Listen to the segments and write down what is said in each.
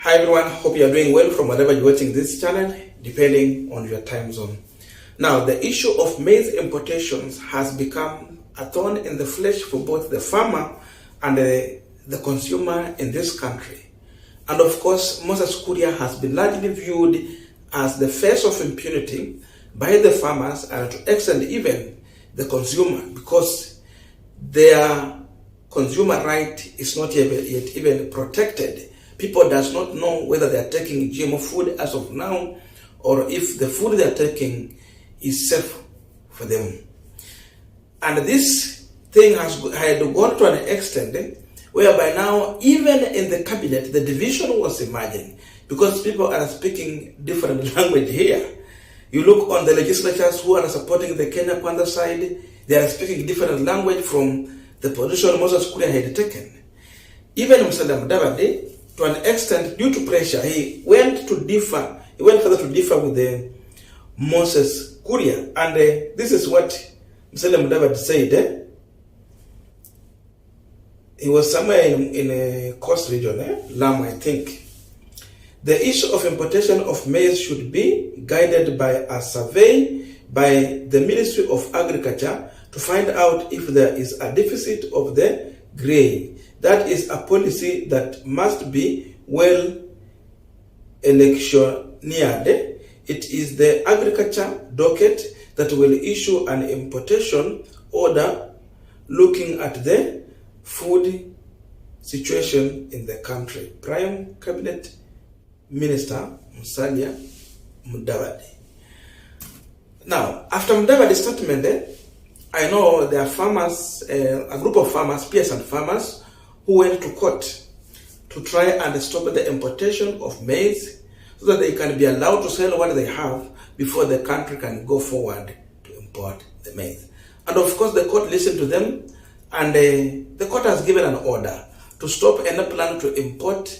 Hi everyone, hope you are doing well from wherever you're watching this channel, depending on your time zone. Now, the issue of maize importations has become a thorn in the flesh for both the farmer and the consumer in this country. And of course, Moses Kuria has been largely viewed as the face of impunity by the farmers and to extend even the consumer, because their consumer right is not yet even protected. People does not know whether they are taking GMO food as of now, or if the food they are taking is safe for them. And this thing had gone to an extent whereby now, even in the cabinet, the division was emerging, because people are speaking different language here. You look on the legislatures who are supporting the Kenya Kwanza side, they are speaking different language from the position Moses Kuria had taken. Even Mr. Mudavadi, to an extent, due to pressure, he went further to differ with the Moses Kuria. And this is what Mr. Mudavadi said. He was somewhere in a coast region, Lamu, I think. The issue of importation of maize should be guided by a survey by the Ministry of Agriculture to find out if there is a deficit of the grain. That is a policy that must be well electioneered. It is the agriculture docket that will issue an importation order looking at the food situation in the country. Prime Cabinet Minister Musalia Mudavadi. Now, after Mudavadi's statement, I know there are farmers, a group of farmers, peasant farmers, who went to court to try and stop the importation of maize so that they can be allowed to sell what they have before the country can go forward to import the maize. And of course, the court listened to them, and the court has given an order to stop any plan to import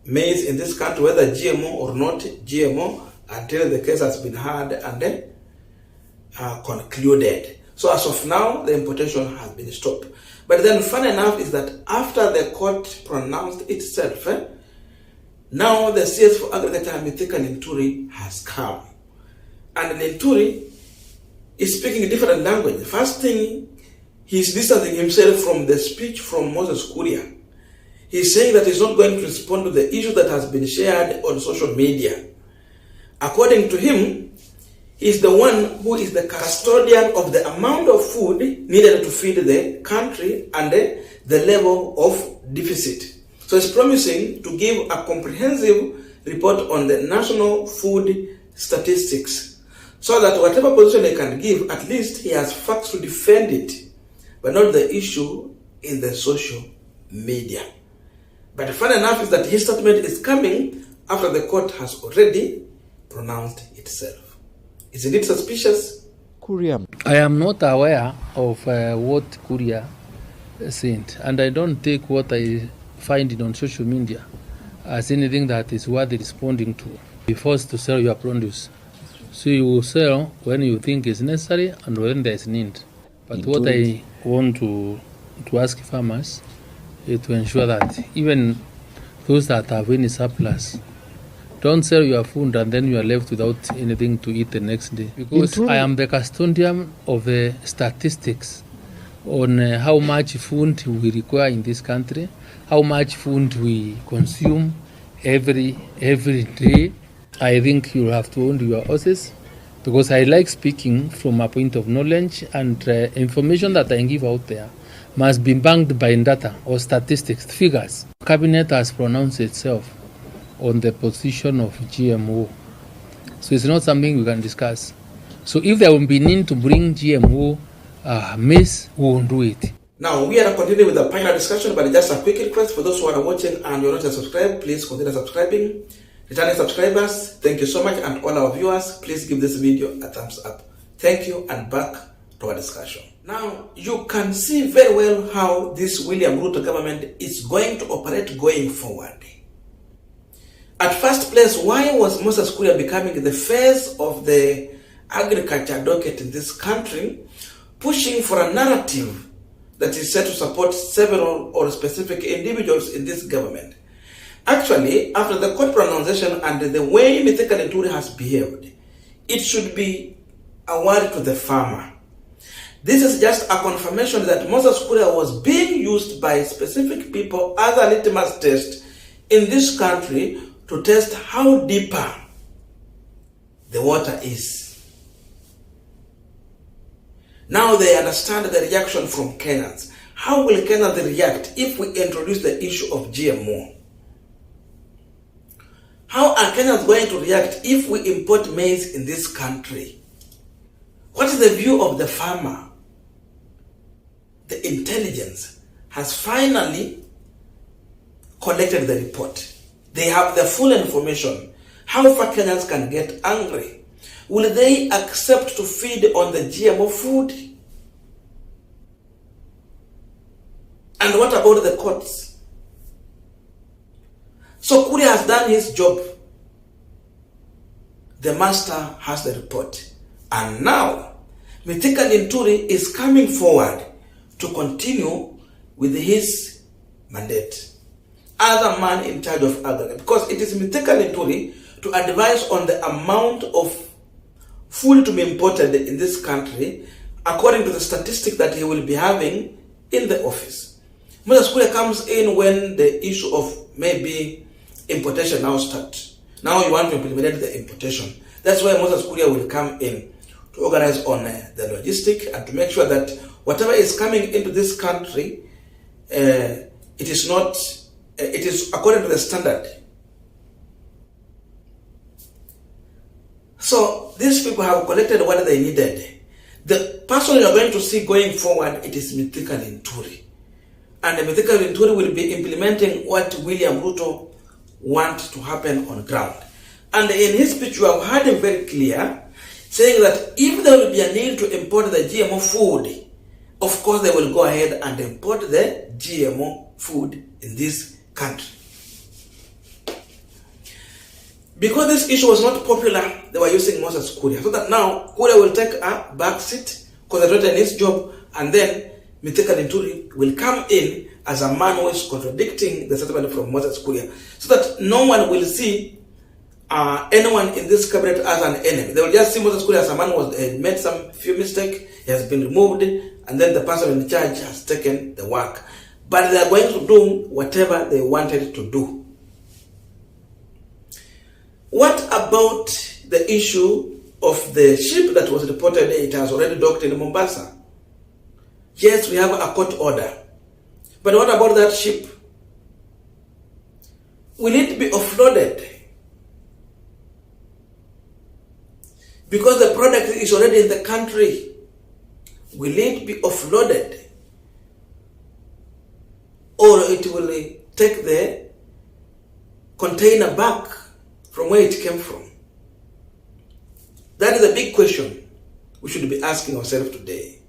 maize in this country, whether GMO or not GMO, until the case has been heard and concluded. So as of now, the importation has been stopped. But then fun enough is that after the court pronounced itself, now the CS for Agriculture, Mithika Linturi, has come. And Linturi is speaking a different language. First thing, he's distancing himself from the speech from Moses Kuria. He's saying that he's not going to respond to the issue that has been shared on social media. According to him, he's the one who is the custodian of the amount of food needed to feed the country and the level of deficit. So he's promising to give a comprehensive report on the national food statistics, so that whatever position he can give, at least he has facts to defend it, but not the issue in the social media. But fun enough is that his statement is coming after the court has already pronounced itself. Isn't it suspicious? Kuria. I am not aware of what Kuria sent, and I don't take what I find it on social media as anything that is worth responding to. Be forced to sell your produce. So you will sell when you think is necessary and when there is need. But what I want to ask farmers is to ensure that even those that have any surplus, don't sell your food and then you are left without anything to eat the next day. Because I am the custodian of the statistics on how much food we require in this country, how much food we consume every day. I think you have to own your horses, because I like speaking from a point of knowledge, and information that I give out there must be backed by data or statistics, figures. Cabinet has pronounced itself on the position of GMO. So it's not something we can discuss. So if there will be need to bring GMO maize, we will do it. Now, we are continuing with the final discussion, but just a quick request for those who are watching and you're not yet subscribed, please consider subscribing. Returning subscribers, thank you so much, and all our viewers, please give this video a thumbs up. Thank you, and back to our discussion. Now, you can see very well how this William Ruto government is going to operate going forward. At first place, why was Moses Kuria becoming the face of the agriculture docket in this country, pushing for a narrative that is said to support several or specific individuals in this government? Actually, after the court pronunciation and the way Mithika Linturi has behaved, it should be awarded to the farmer. This is just a confirmation that Moses Kuria was being used by specific people as a litmus test in this country to test how deeper the water is. Now they understand the reaction from Kenyans. How will Kenyans react if we introduce the issue of GMO? How are Kenyans going to react if we import maize in this country? What is the view of the farmer? The intelligence has finally collected the report. They have the full information. How far Kenyans can get angry? Will they accept to feed on the GMO food? And what about the courts? So Kuria has done his job. The master has the report. And now, Mithika Linturi is coming forward to continue with his mandate as a man in charge of agriculture. Because it is Mithika Linturi to advise on the amount of food to be imported in this country according to the statistic that he will be having in the office. Moses Kuria comes in when the issue of maybe importation now starts. Now you want to implement the importation. That's why Moses Kuria will come in to organize on the logistic and to make sure that whatever is coming into this country, it is according to the standard. So these people have collected what they needed. The person you are going to see going forward, it is Mithika Linturi. And Mithika Linturi will be implementing what William Ruto wants to happen on ground. And in his speech, you have heard him very clear, saying that if there will be a need to import the GMO food, of course they will go ahead and import the GMO food in this country. Because this issue was not popular, they were using Moses Kuria. So that now Kuria will take a back seat, concentrate on his job, and then Mithika Linturi will come in as a man who is contradicting the statement from Moses Kuria, so that no one will see anyone in this cabinet as an enemy. They will just see Moses Kuria as a man who has made some few mistakes, he has been removed, and then the person in charge has taken the work. But they are going to do whatever they wanted to do. What about the issue of the ship that was reported it has already docked in Mombasa? Yes, we have a court order. But what about that ship? Will it be offloaded? Because the product is already in the country. Will it be offloaded? Or it will take the container back from where it came from? That is a big question we should be asking ourselves today.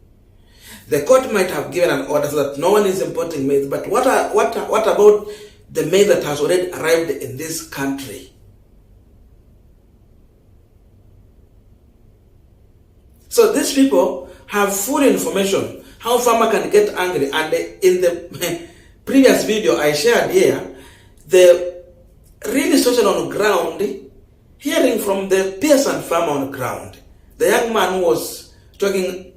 The court might have given an order so that no one is importing maize, but what about the maize that has already arrived in this country? So these people have full information how farmer can get angry. And in the previous video I shared here, the real situation on ground, hearing from the peasant farmer on ground, the young man who was talking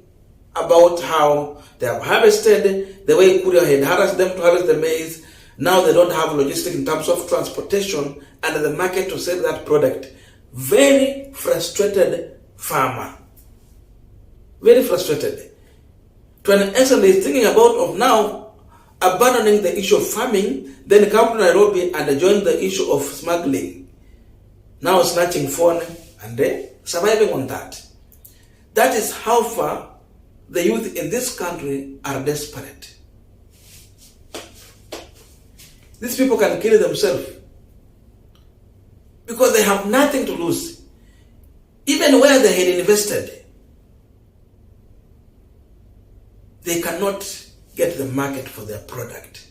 about how they have harvested, the way Kuria had harassed them to harvest the maize. Now they don't have logistics in terms of transportation and the market to sell that product. Very frustrated farmer. Very frustrated. To an extent, he's thinking about of now abandoning the issue of farming, then come to Nairobi and join the issue of smuggling. Now snatching phone and surviving on that. That is how far the youth in this country are desperate. These people can kill themselves because they have nothing to lose. Even where they had invested, they cannot get the market for their product.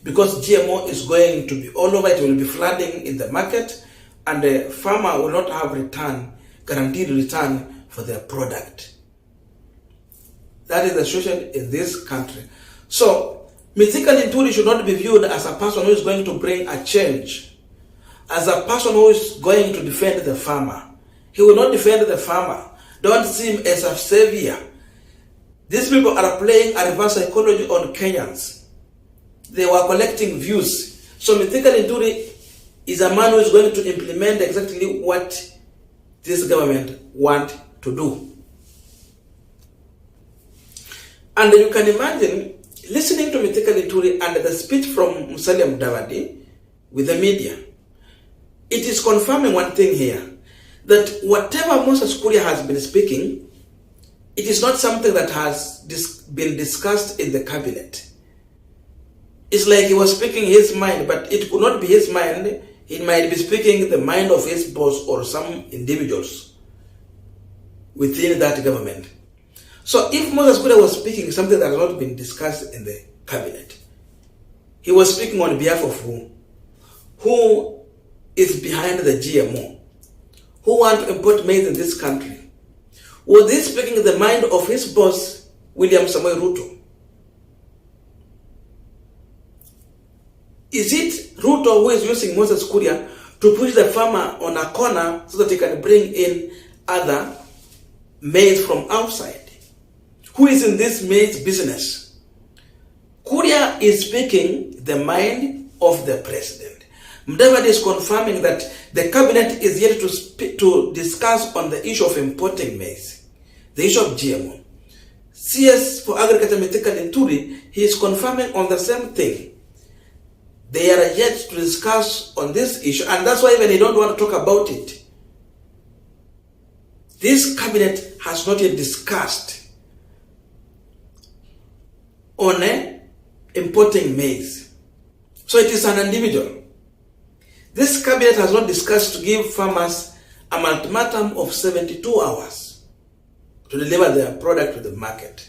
Because GMO is going to be all over, it will be flooding in the market, and the farmer will not have guaranteed return for their product. That is the situation in this country. So, Mithika Linturi should not be viewed as a person who is going to bring a change as a person who is going to defend the farmer. He will not defend the farmer. Don't see him as a savior. These people are playing a reverse psychology on Kenyans. They were collecting views. So Mithika Linturi is a man who is going to implement exactly what this government want to do. And you can imagine listening to Mithika Linturi and the speech from Musalia Mudavadi with the media. It is confirming one thing here, that whatever Moses Kuria has been speaking, it is not something that has been discussed in the cabinet. It's like he was speaking his mind, but it could not be his mind. He might be speaking the mind of his boss or some individuals within that government. So if Moses Kuria was speaking something that has not been discussed in the cabinet, he was speaking on behalf of who? Who is behind the GMO? Who want to import maize in this country? Was he speaking the mind of his boss, William Samoei Ruto? Is it Ruto who is using Moses Kuria to push the farmer on a corner so that he can bring in other maize from outside? Who is in this maize business? Kuria is speaking the mind of the president. Mudavadi is confirming that the cabinet is yet to discuss on the issue of importing maize, the issue of GMO. CS for Agriculture Mithika Linturi, he is confirming on the same thing. They are yet to discuss on this issue, and that's why even they don't want to talk about it. This cabinet has not yet discussed on importing maize. So it is an individual. This cabinet has not discussed to give farmers an ultimatum of 72 hours to deliver their product to the market.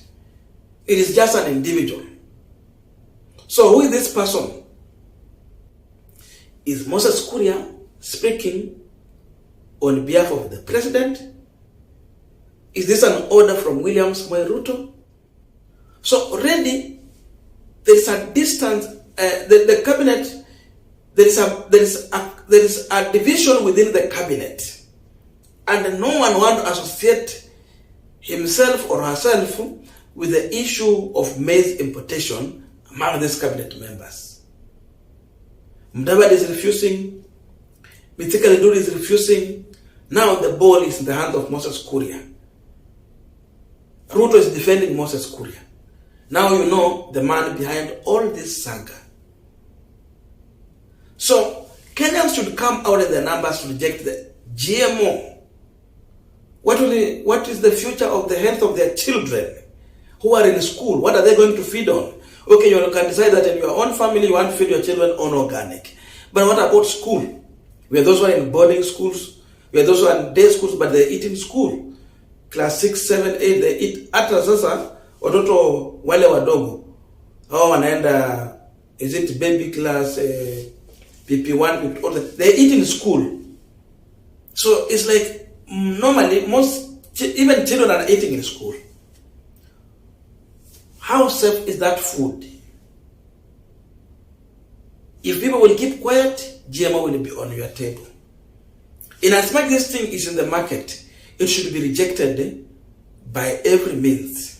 It is just an individual. So who is this person? Is Moses Kuria speaking on behalf of the president? Is this an order from William Samoei Ruto? So already there is a distance. The cabinet, there is a division within the cabinet, and no one wants to associate himself or herself with the issue of maize importation among these cabinet members. Mudavadi is refusing. Mithika Linturi is refusing. Now the ball is in the hand of Moses Kuria. Ruto is defending Moses Kuria. Now you know the man behind all this saga. So Kenyans should come out in their numbers to reject the GMO. What is the future of the health of their children who are in school? What are they going to feed on? Okay, you can decide that in your own family you want to feed your children on organic. But what about school? We are those who are in boarding schools. We are those who are in day schools, but they eat in school. Class 6, 7, 8, they eat. Hata sasa watoto wale wadogo hao wanaenda, is it baby class, PP1, PP2, they eat in school. So it's like normally even children are eating in school. How safe is that food? If people will keep quiet, GMO will be on your table. In as much this thing is in the market, it should be rejected by every means.